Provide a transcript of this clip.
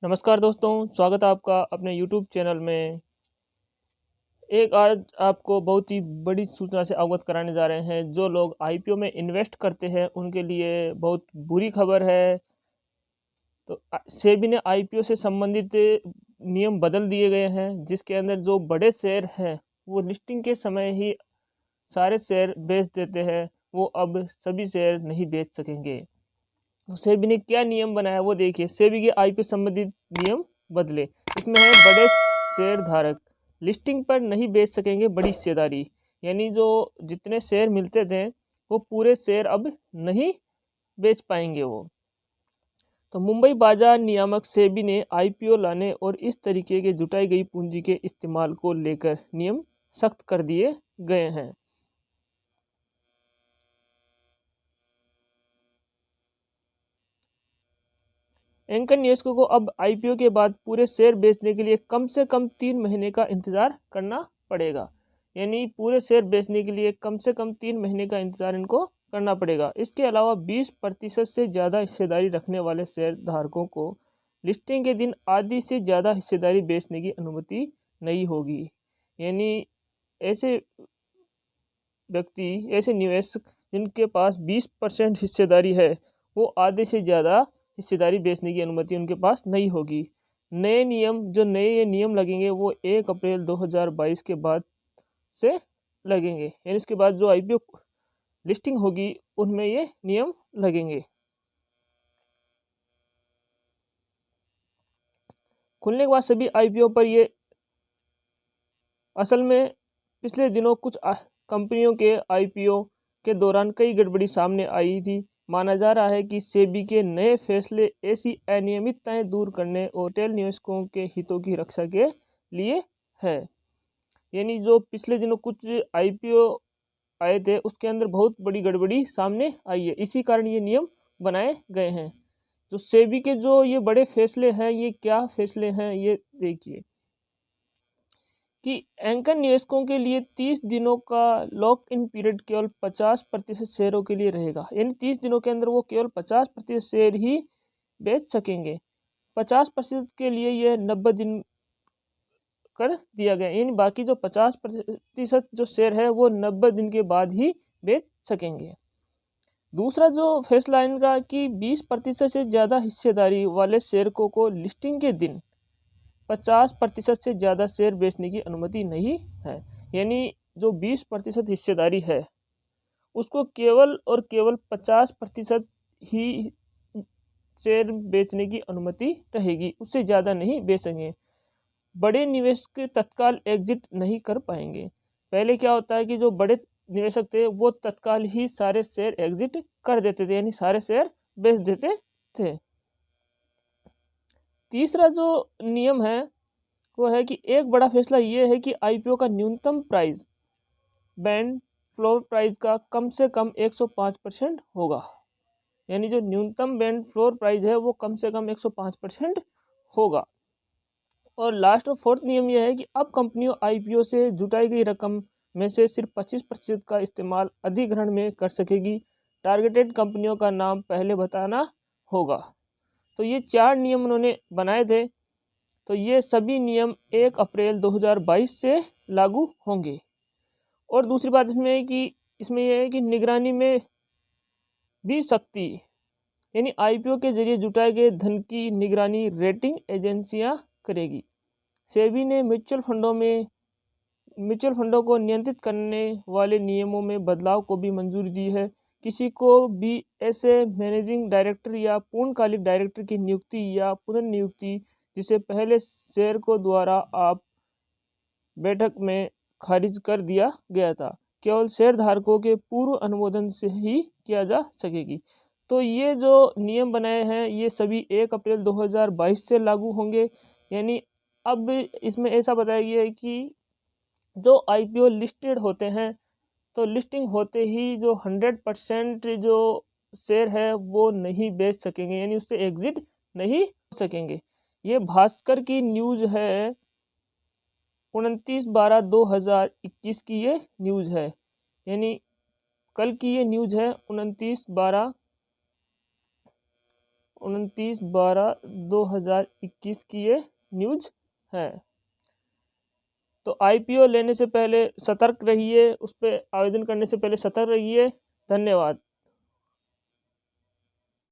नमस्कार दोस्तों, स्वागत है आपका अपने यूट्यूब चैनल में। आज आपको बहुत ही बड़ी सूचना से अवगत कराने जा रहे हैं। जो लोग आईपीओ में इन्वेस्ट करते हैं उनके लिए बहुत बुरी खबर है। तो सेबी ने आईपीओ से संबंधित नियम बदल दिए गए हैं, जिसके अंदर जो बड़े शेयर हैं वो लिस्टिंग के समय ही सारे शेयर बेच देते हैं। वो अब सभी शेयर नहीं बेच सकेंगे। तो सेबी ने क्या नियम बनाया वो देखिए। सेबी के आईपीओ संबंधित नियम बदले। इसमें है बड़े शेयर धारक लिस्टिंग पर नहीं बेच सकेंगे बड़ी हिस्सेदारी। यानी जो जितने शेयर मिलते थे वो पूरे शेयर अब नहीं बेच पाएंगे वो। तो मुंबई बाजार नियामक सेबी ने आईपीओ लाने और इस तरीके के जुटाई गई पूंजी के इस्तेमाल को लेकर नियम सख्त कर दिए गए हैं। एंकर निवेशकों को अब आईपीओ के बाद पूरे शेयर बेचने के लिए कम से कम 3 महीने का इंतजार करना पड़ेगा। यानी पूरे शेयर बेचने के लिए कम से कम 3 महीने का इंतजार इनको करना पड़ेगा। इसके अलावा 20% से ज़्यादा हिस्सेदारी रखने वाले शेयर धारकों को लिस्टिंग के दिन आधी से ज़्यादा हिस्सेदारी बेचने की अनुमति नहीं होगी। यानी ऐसे ऐसे निवेशक जिनके पास 20% हिस्सेदारी है वो आधे से ज़्यादा हिस्सेदारी बेचने की अनुमति उनके पास नहीं होगी। नए ये नियम लगेंगे वो 1 अप्रैल 2022 के बाद से लगेंगे। यानी इसके बाद जो आईपीओ लिस्टिंग होगी उनमें ये नियम लगेंगे। खुलने के बाद सभी आईपीओ पर ये असल में पिछले दिनों कुछ कंपनियों के आईपीओ के दौरान कई गड़बड़ी सामने आई थी। माना जा रहा है कि सेबी के नए फैसले ऐसी अनियमितताएं दूर करने और रिटेल निवेशकों के हितों की रक्षा के लिए है। यानी जो पिछले दिनों कुछ आईपीओ आए थे उसके अंदर बहुत बड़ी गड़बड़ी सामने आई है। इसी कारण ये नियम बनाए गए हैं। जो सेबी के जो ये बड़े फैसले हैं, ये क्या फैसले हैं ये देखिए कि एंकर निवेशकों के लिए 30 दिनों का लॉक इन पीरियड केवल 50% शेयरों के लिए रहेगा। यानी 30 दिनों के अंदर वो केवल 50% शेयर ही बेच सकेंगे। 50% के लिए यह 90 दिन कर दिया गया। यानी बाकी जो 50% जो शेयर है वो 90 दिन के बाद ही बेच सकेंगे। दूसरा जो फैसला इनका कि 20% से ज़्यादा हिस्सेदारी वाले शेयरों को लिस्टिंग के दिन 50% से ज़्यादा शेयर बेचने की अनुमति नहीं है। यानी जो 20% हिस्सेदारी है उसको केवल और केवल 50% ही शेयर बेचने की अनुमति रहेगी, उससे ज़्यादा नहीं बेचेंगे। बड़े निवेशक तत्काल एग्जिट नहीं कर पाएंगे। पहले क्या होता है कि जो बड़े निवेशक थे वो तत्काल ही सारे शेयर एग्जिट कर देते थे, यानी सारे शेयर बेच देते थे। तीसरा जो नियम है वो है कि एक बड़ा फैसला ये है कि आईपीओ का न्यूनतम प्राइस बैंड फ्लोर प्राइस का कम से कम 105% होगा। यानी जो न्यूनतम बैंड फ्लोर प्राइस है वो कम से कम 105% होगा। और लास्ट और फोर्थ नियम यह है कि अब कंपनियों आईपीओ से जुटाई गई रकम में से सिर्फ 25% का इस्तेमाल अधिग्रहण में कर सकेगी। टारगेटेड कंपनियों का नाम पहले बताना होगा। तो ये 4 नियम उन्होंने बनाए थे। तो ये सभी नियम 1 अप्रैल 2022 से लागू होंगे। और दूसरी बात इसमें यह है कि निगरानी में भी सख्ती। यानी आईपीओ के जरिए जुटाए गए धन की निगरानी रेटिंग एजेंसियां करेगी। सेबी ने म्यूचुअल फंडों को नियंत्रित करने वाले नियमों में बदलाव को भी मंजूरी दी है। किसी को भी ऐसे मैनेजिंग डायरेक्टर या पूर्णकालिक डायरेक्टर की नियुक्ति या पुनर्नियुक्ति जिसे पहले शेयर को द्वारा आप बैठक में खारिज कर दिया गया था, केवल शेयर धारकों के पूर्व अनुमोदन से ही किया जा सकेगी। तो ये जो नियम बनाए हैं ये सभी 1 अप्रैल 2022 से लागू होंगे। यानी अब इसमें ऐसा बताया गया है कि जो आईपीओ लिस्टेड होते हैं तो लिस्टिंग होते ही जो 100% जो शेयर है वो नहीं बेच सकेंगे, यानी उससे एग्जिट नहीं हो सकेंगे। ये भास्कर की न्यूज़ है, 29/12/2021 की ये न्यूज़ है। यानी कल की ये न्यूज़ है 29/12 29/12/2021 की ये न्यूज है। तो IPO लेने से पहले सतर्क रहिए, उस पर आवेदन करने से पहले सतर्क रहिए। धन्यवाद।